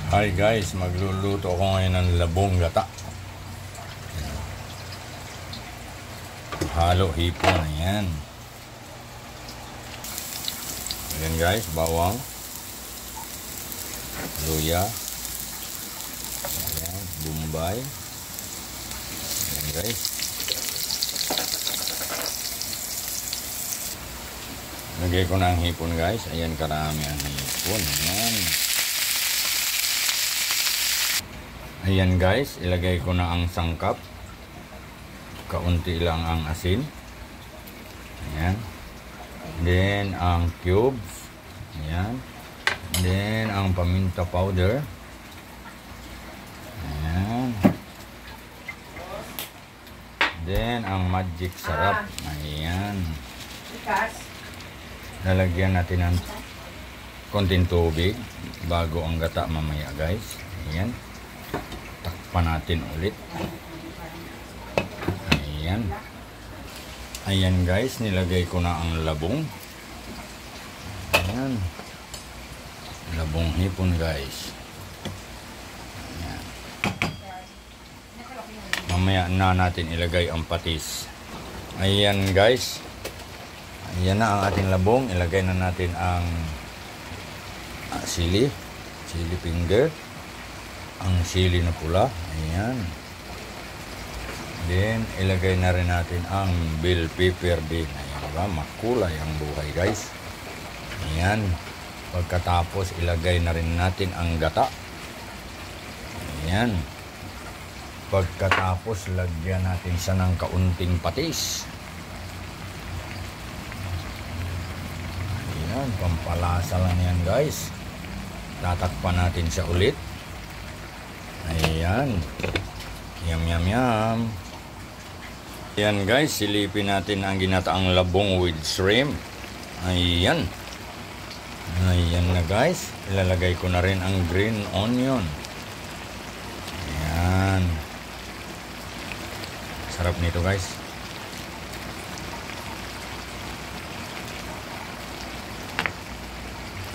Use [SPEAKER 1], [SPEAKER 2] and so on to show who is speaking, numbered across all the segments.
[SPEAKER 1] Hi guys, magluluto ako ngayon ng labong gata. Halo hipon na yan. Ayan guys, bawang, luya, ayan, bombay. Ayan guys. Lagay ko na ang hipon guys. Ayan, karami ang hipon. Ayan. Ayan guys, ilagay ko na ang sangkap. Kaunti lang ang asin. Ayan. Then ang cubes. Ayan. Then ang paminta powder. Ayan. Then ang magic sarap. Ayan. Lalagyan natin ng konting tubig bago ang gata mamaya guys. Ayan. Takpan natin ulit. Ayan. Ayan guys, nilagay ko na ang labong. Ayan. Labong hipon guys. Ayan. Mamaya na natin ilagay ang patis. Ayan guys. Ayan na ang ating labong. Ilagay na natin ang sili finger, ang sili na pula. Ayan. Then ilagay na rin natin ang bell pepper din. Ayan ba? Makulay ang buhay guys. Ayan. Pagkatapos ilagay na rin natin ang gata. Ayan. Pagkatapos lagyan natin siya ng kaunting patis. Ayan. Pampalasa lang yan guys. Tatakpan natin siya ulit. Ayan. Yum yum yum. Ayan guys, silipin natin ang ginataang labong with shrimp. Ayan. Ayan na guys. Ilalagay ko na rin ang green onion. Ayan. Sarap nito guys.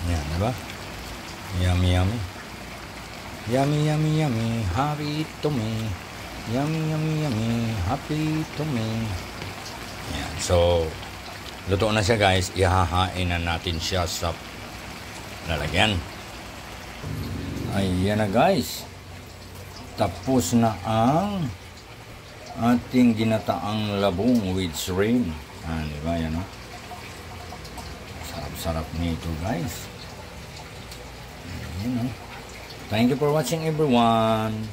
[SPEAKER 1] Ayan, diba? Yummy yummy. Yummy yummy yummy. Happy to me. Yummy, yummy, yummy. Happy to me. Ayan. So, luto na siya guys. Ihahain na natin siya sa lalagyan. Ayan na guys. Tapos na ang ating ginataang labong with shrimp. Diba yan o? Sarap-sarap nito guys. Ayan o. Thank you for watching everyone.